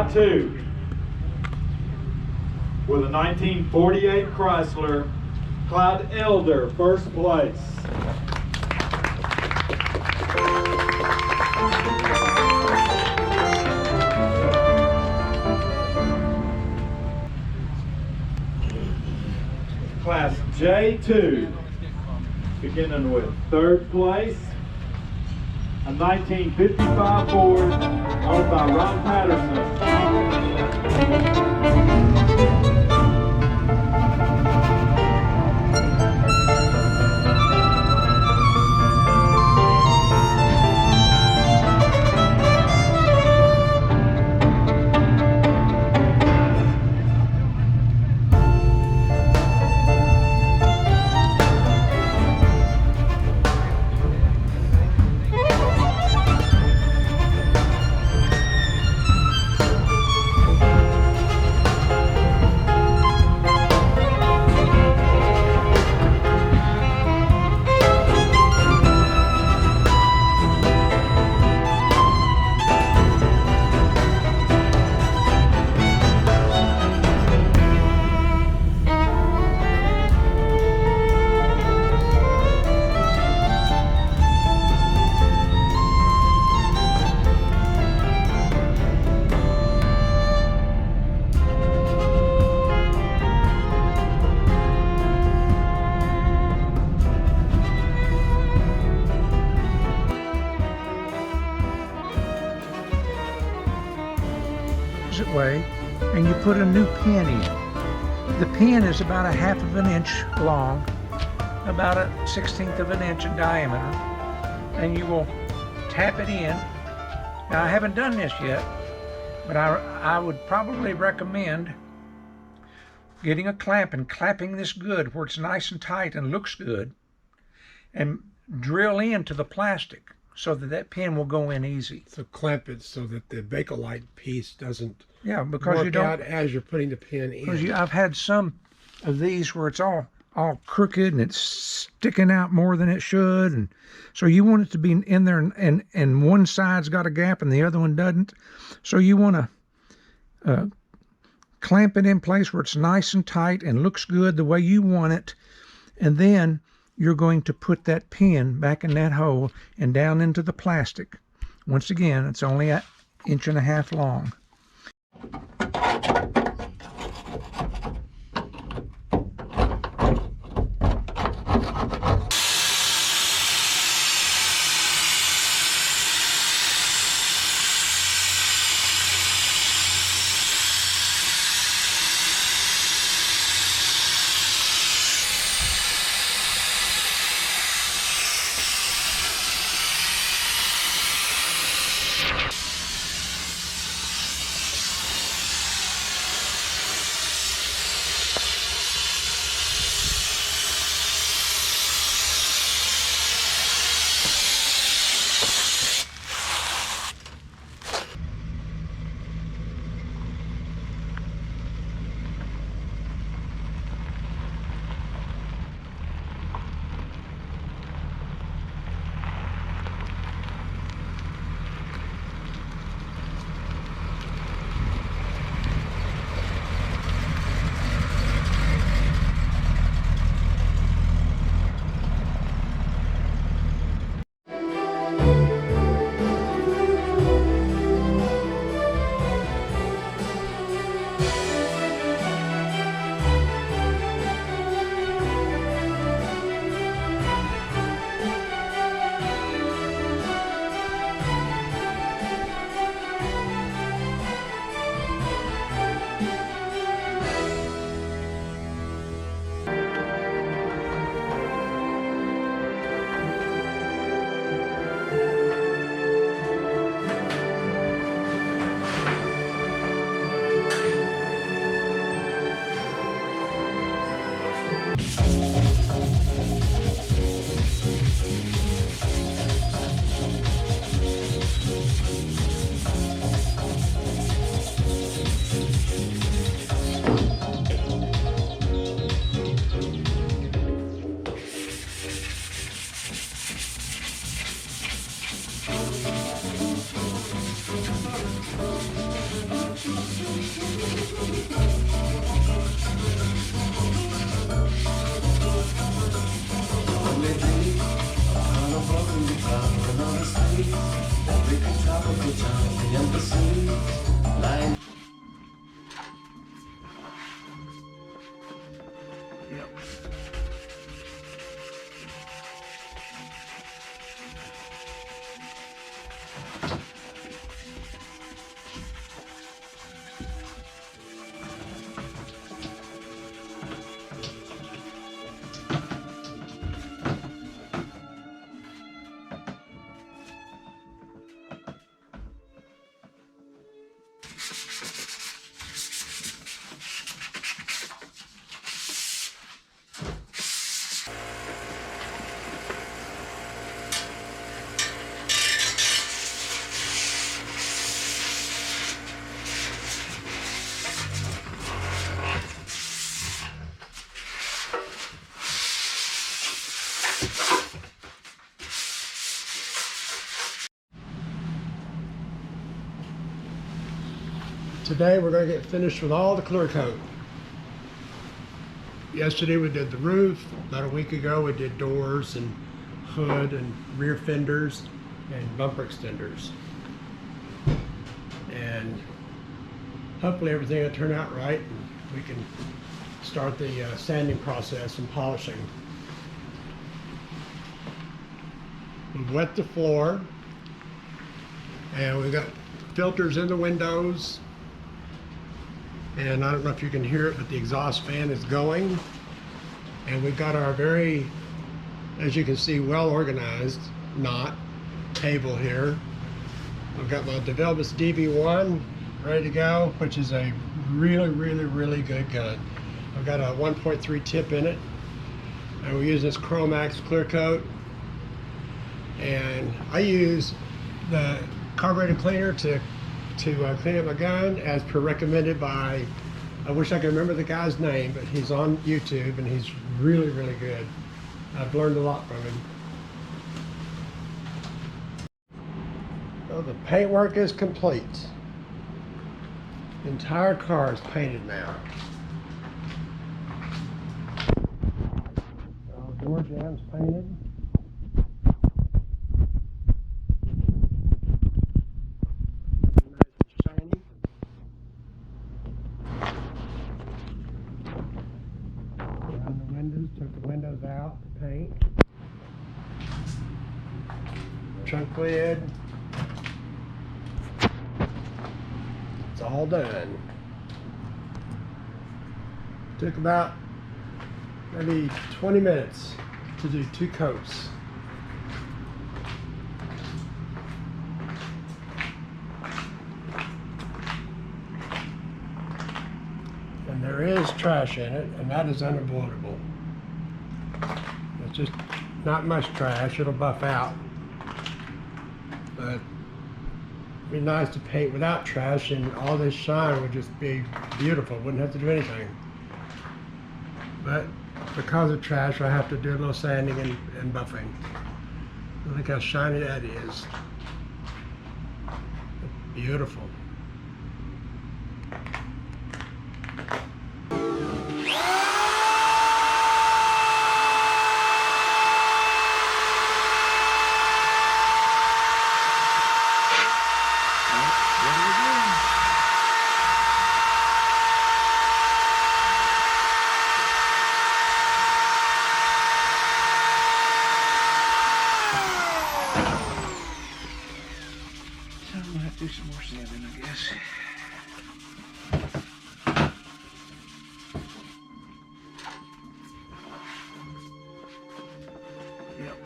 J2 with a 1948 Chrysler, Clyde Elder, first place. Class J2, beginning with third place, a 1955 Ford owned by Ron Patterson. Way, and you put a new pin in. The pin is about a 1/2 of an inch long, about a 1/16 of an inch in diameter, and you will tap it in. Now, I haven't done this yet, but I would probably recommend getting a clamp and clamping this good where it's nice and tight and looks good, and drill into the plastic so that that pin will go in easy. So clamp it so that the Bakelite piece doesn't because work you don't out as you're putting the pin in. Because I've had some of these where it's all crooked and it's sticking out more than it should, and so you want it to be in there, and one side's got a gap and the other one doesn't. So you want to clamp it in place where it's nice and tight and looks good the way you want it, and then you're going to put that pin back in that hole and down into the plastic. Once again, it's only 1.5 inches long. streets, every tropical town, the embassies, lying. Today we're going to get finished with all the clear coat. Yesterday we did the roof. About a week ago we did doors and hood and rear fenders and bumper extenders. And hopefully everything will turn out right and we can start the sanding process and polishing. We've wet the floor and we've got filters in the windows. And I don't know if you can hear it, but the exhaust fan is going. And we've got our very, as you can see, well organized knot table here. I've got my DeVelvis DV1 ready to go, which is a really good gun. I've got a 1.3 tip in it. And we're using this Chromax clear coat. And I use the carburetor cleaner to clean up my gun as per recommended by, I wish I could remember the guy's name, but he's on YouTube and he's really good. I've learned a lot from him. So the paintwork is complete. The entire car is painted now. So door jamb's painted. Took the windows out, the paint, trunk lid, it's all done. Took about maybe 20 minutes to do 2 coats. And there is trash in it, and that is unavoidable. It's just not much trash, it'll buff out. But it'd be nice to paint without trash and all this shine would just be beautiful, wouldn't have to do anything. But because of trash, I have to do a little sanding and buffing. Look how shiny that is. Beautiful. Do some more sanding, I guess. Yep.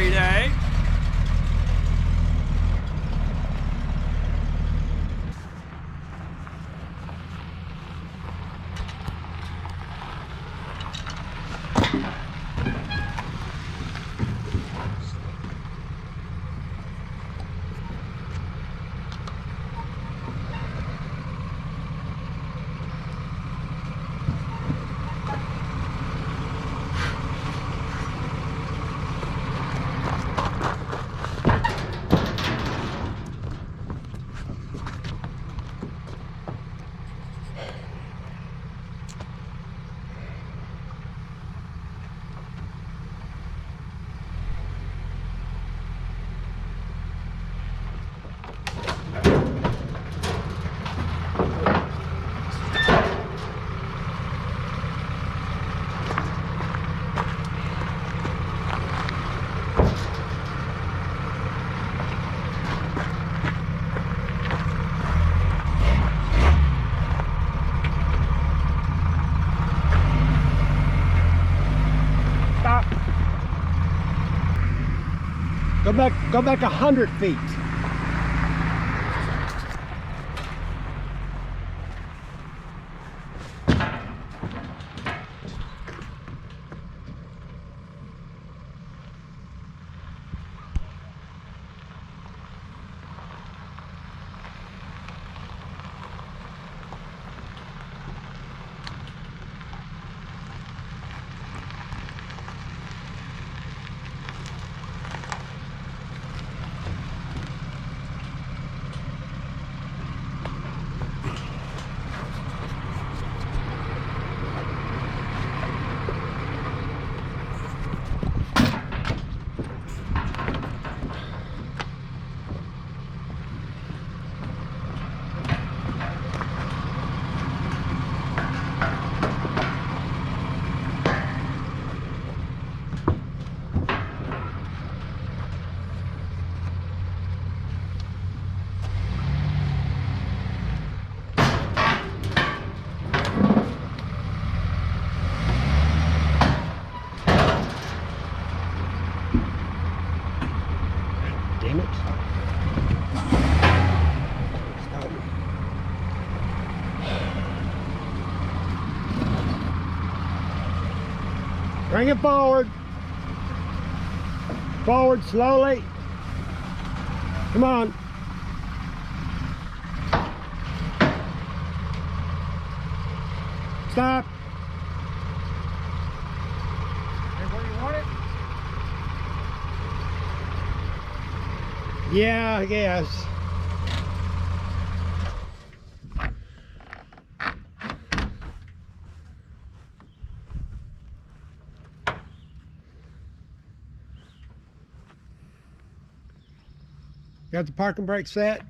upholstery day. Go back 100 feet. Damn it. Stop. Bring it forward. Forward slowly. Come on. Stop. Where you want it? Yeah, I guess. Got the parking brake set?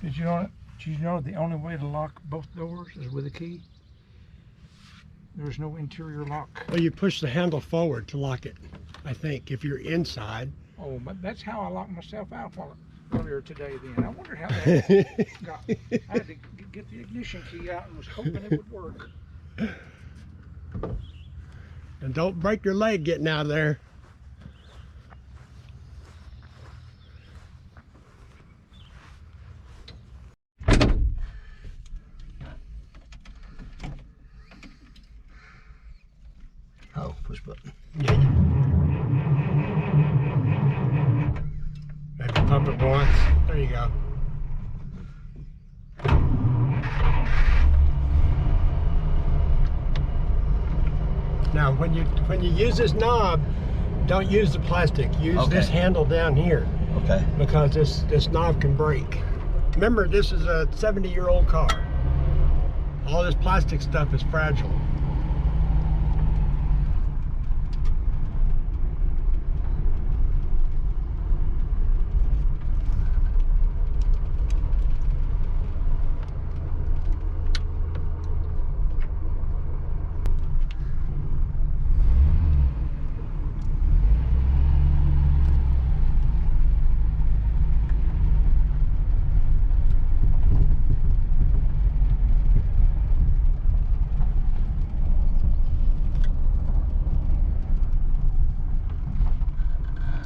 Did you know the only way to lock both doors is with a key? There's no interior lock. Well, you push the handle forward to lock it, I think, if you're inside. Oh, but that's how I locked myself out earlier today then. I wondered how that got. I had to get the ignition key out and was hoping it would work. And don't break your leg getting out of there. Oh, push button. Yeah. Maybe pump it once. There you go. Now, when you use this knob, don't use the plastic. Use this handle down here. Okay. Because this knob can break. Remember, this is a 70-year-old car. All this plastic stuff is fragile.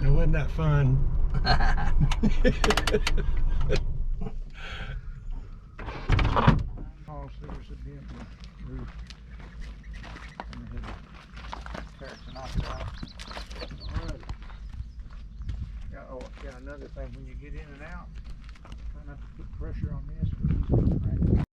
Now, wasn't that fun? Oh, so there's a dent in the roof. And the head tear it to knock it out. Alright. Yeah, oh, yeah, another thing, when you get in and out, try not to put pressure on this, but he's going to crack it.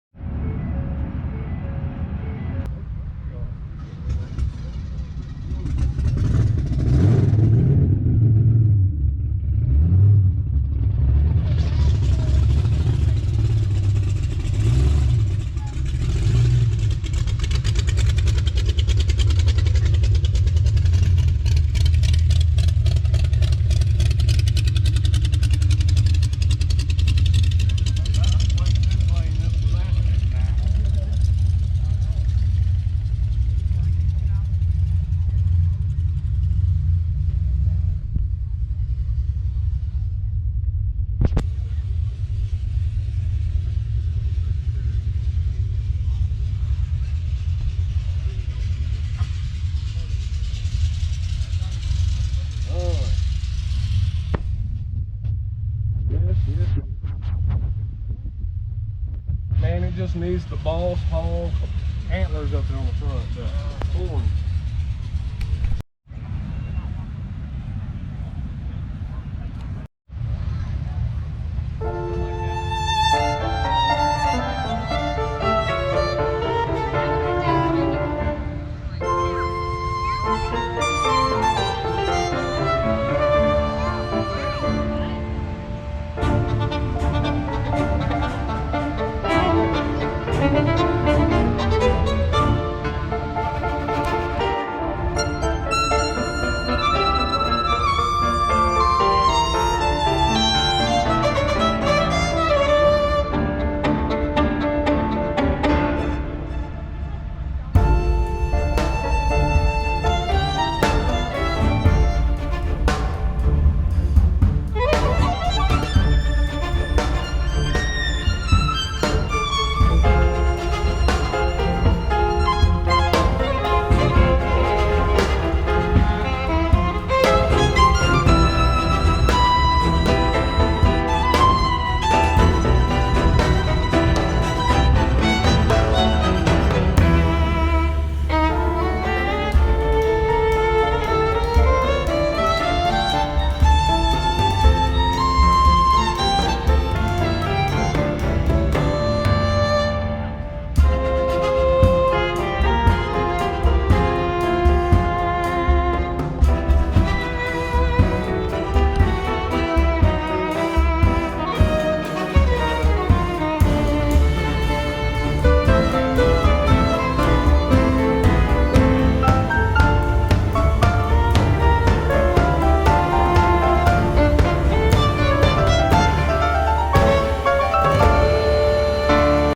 Man, it just needs the boss hall antlers up there on the front. The horns.